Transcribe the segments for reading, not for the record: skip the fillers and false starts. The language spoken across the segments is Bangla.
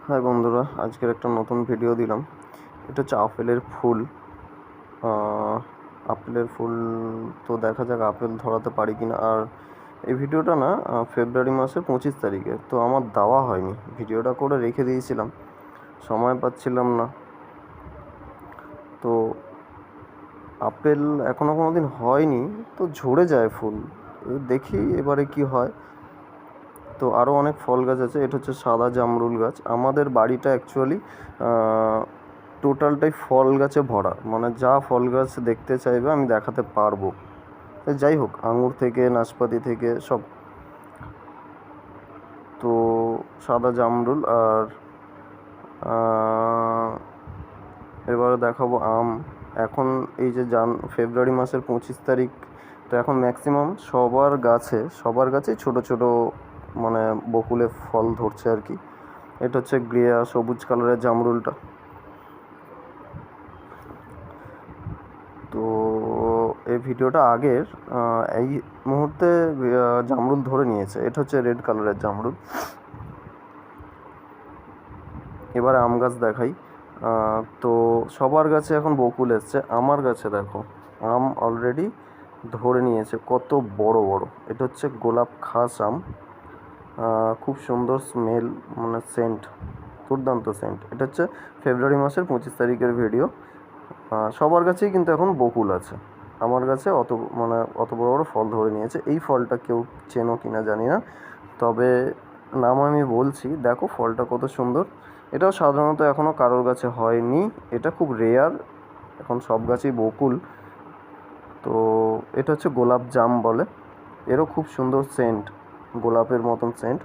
হাই বন্ধুরা, আজকের একটা নতুন ভিডিও দিলাম। এটা হচ্ছে আপেলের ফুল। আপেলের ফুল তো দেখা যাক আপেল ধরাতে পারি কিনা। আর এই ভিডিওটা না ফেব্রুয়ারি মাসের 25 তারিখে, তো আমার দেওয়া হয়নি। ভিডিওটা করে রেখে দিয়েছিলাম, সময় পাচ্ছিলাম না। তো আপেল এখনও কোনো দিন হয়নি, তো ঝরে যায় ফুল। দেখি এবারে কি হয়। তো আরও অনেক ফল গাছ আছে। এটা হচ্ছে সাদা জামরুল গাছ। আমাদের বাড়িটা অ্যাকচুয়ালি টোটালটাই ফল গাছে ভরা, মানে যা ফল গাছ দেখতে চাইবে আমি দেখাতে পারবো। যাই হোক, আঙুর থেকে নাশপাতি থেকে সব। তো সাদা জামরুল আর এবারে দেখাবো আম। এখন এই যে ফেব্রুয়ারি মাসের 25 তারিখ, তো এখন ম্যাক্সিমাম সবার গাছে ছোট ছোট মানে বকুলে ফল ধরছে আর কি। এটা হচ্ছে গ্রেয়া সবুজ কালারের জামরুলটা। তো এই ভিডিওটা আগের, এই মুহূর্তে জামরুল ধরে নিয়েছে। এটা হচ্ছে রেড কালারের জামরুল। এবারে আম গাছ দেখাই। তো সবার গাছে এখন বকুল এসছে, আমার গাছে দেখো আম অলরেডি ধরে নিয়েছে, কত বড় বড়। এটা হচ্ছে গোলাপ খাস আম। খুব সুন্দর স্মেল, মানে সেন্ট, দুর্দান্ত সেন্ট। এটা হচ্ছে ফেব্রুয়ারি মাসের 25 তারিখের ভিডিও। সবার কাছেই কিন্তু এখন বকুল আছে, আমার কাছে অত বড় বড় ফল ধরে নিয়েছে। এই ফলটা কেউ চেনো কিনা জানি না, তবে নাম আমি বলছি। দেখো ফলটা কত সুন্দর। এটাও সাধারণত এখনও কারোর কাছে হয়নি, এটা খুব রেয়ার। এখন সব গাছেই বকুল। তো এটা হচ্ছে গোলাপ জাম বলে। এরও খুব সুন্দর সেন্ট, গোলাপের মতন সেন্ট।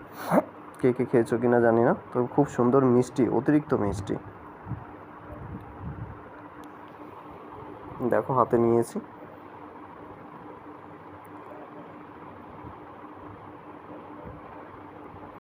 কে কে খেয়েছো কিনা জানি না, তো খুব সুন্দর মিষ্টি, অতিরিক্ত মিষ্টি। দেখো হাতে নিয়েছি।